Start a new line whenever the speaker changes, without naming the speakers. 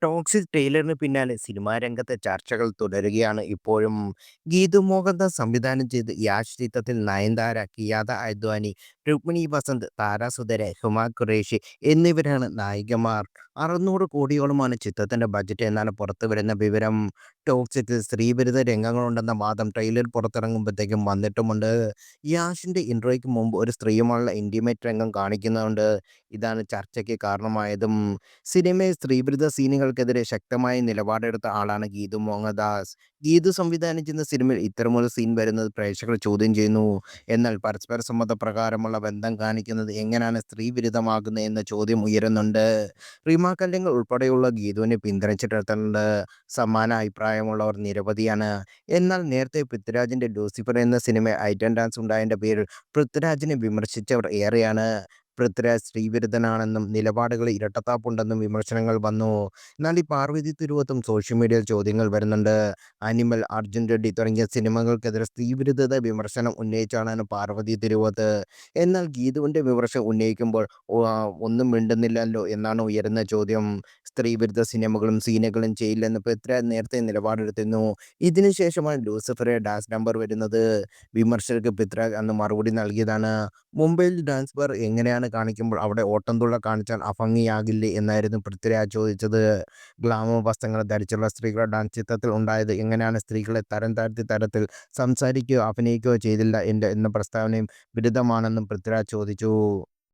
Toxic ട്രെയിലറിന് പിന്നാലെ cinema രംഗത്തെ ചർച്ചകൾ തുടരുകയാണ് ഇപ്പോഴും. ഗീതു മോഹൻദാസ് സംവിധാനം ചെയ്ത് യാഷ് ചിത്രത്തിൽ നയൻതാര, കിയാത അദ്വാനി, രുക്മിണി വസന്ത്, താര സുധരെ, ഹുമ ഖുറേഷി എന്നിവരാണ് നായികമാർ. 600 കോടിയോളമാണ് ചിത്രത്തിന്റെ ബജറ്റ് എന്നാണ് പുറത്തുവരുന്ന വിവരം. ടോക്സിക്കിൽ സ്ത്രീവിരുദ്ധ രംഗങ്ങളുണ്ടെന്ന വാദം ട്രെയിലർ പുറത്തിറങ്ങുമ്പോഴത്തേക്കും വന്നിട്ടുമുണ്ട്. യാഷിന്റെ ഇൻട്രോയ്ക്ക് മുമ്പ് ഒരു സ്ത്രീയുമായുള്ള ഇന്റിമേറ്റ് രംഗം കാണിക്കുന്നുണ്ട്. ഇതാണ് ചർച്ചയ്ക്ക് കാരണമായതും. സിനിമയിൽ സ്ത്രീവിരുദ്ധ സീനുകൾക്കെതിരെ ശക്തമായ നിലപാടെടുത്ത ആളാണ് ഗീതു മോഹൻദാസ്. ഗീതു സംവിധാനം ചെയ്യുന്ന സിനിമയിൽ ഇത്തരമൊരു സീൻ വരുന്നത് പ്രേക്ഷകർ ചോദ്യം ചെയ്യുന്നു. എന്നാൽ പരസ്പര സമ്മതപ്രകാരമുള്ള ബന്ധം കാണിക്കുന്നത് എങ്ങനെയാണ് സ്ത്രീവിരുദ്ധമാകുന്നത് എന്ന ചോദ്യം ഉയരുന്നുണ്ട്. റീമ കല്ലിങ്കൽ ഉൾപ്പെടെയുള്ള ഗീതുവിനെ പിന്തുണച്ചിട്ടുണ്ട്. സമാന അഭിപ്രായമുള്ളവർ നിരവധിയാണ്. എന്നാൽ നേരത്തെ പൃഥ്വിരാജിന്റെ ലൂസിഫർ എന്ന സിനിമ ഐറ്റം ഡാൻസ് ഉണ്ടായതിന്റെ പേരിൽ പൃഥ്വിരാജിനെ വിമർശിച്ചവർ ഏറെയാണ്. പൃഥ്വിരാജ് സ്ത്രീവിരുദ്ധനാണെന്നും നിലപാടുകളിൽ ഇരട്ടത്താപ്പുണ്ടെന്നും വിമർശനങ്ങൾ വന്നു. എന്നാൽ ഈ പാർവതി തിരുവോത്തും സോഷ്യൽ മീഡിയയിൽ ചോദ്യങ്ങൾ വരുന്നുണ്ട്. അനിമൽ, അർജുൻ റെഡ്ഡി തുടങ്ങിയ സിനിമകൾക്കെതിരെ സ്ത്രീവിരുദ്ധത വിമർശനം ഉന്നയിച്ചാണ് പാർവതി തിരുവോത്ത്. എന്നാൽ ഗീതുവിൻ്റെ വിമർശനം ഉന്നയിക്കുമ്പോൾ ഒന്നും മിണ്ടുന്നില്ലല്ലോ എന്നാണ് ഉയരുന്ന ചോദ്യം. സ്ത്രീവിരുദ്ധ സിനിമകളും സീനുകളും ചെയ്യില്ലെന്ന് പൃഥ്വിരാജ് നേരത്തെ നിലപാടെടുത്തിരുന്നു. ഇതിനുശേഷമാണ് ലൂസിഫറെ ഡാൻസ് നമ്പർ വരുന്നത്. വിമർശകർക്ക് പൃഥ്വിരാജ് അന്ന് മറുപടി നൽകിയതാണ്. മുംബൈയിൽ ഡാൻസ് ബാർ എങ്ങനെയാണ് കാണിക്കുമ്പോൾ അവിടെ ഓട്ടംതുള്ള കാണിച്ചാൽ അഭംഗിയാകില്ലേ എന്നായിരുന്നു പൃഥ്വിരാജ് ചോദിച്ചത്. ഗ്ലാമർ വസ്ത്രങ്ങൾ ധരിച്ചുള്ള സ്ത്രീകളുടെ ഡാൻസ് ചിത്രത്തിൽ ഉണ്ടായത് എങ്ങനെയാണ് സ്ത്രീകളെ തരം താഴ്ത്തിയ തരത്തിൽ സംസാരിക്കുകയോ അഭിനയിക്കുകയോ ചെയ്തില്ല എന്ന പ്രസ്താവനയും വിരുദ്ധമാണെന്നും പൃഥ്വിരാജ് ചോദിച്ചു.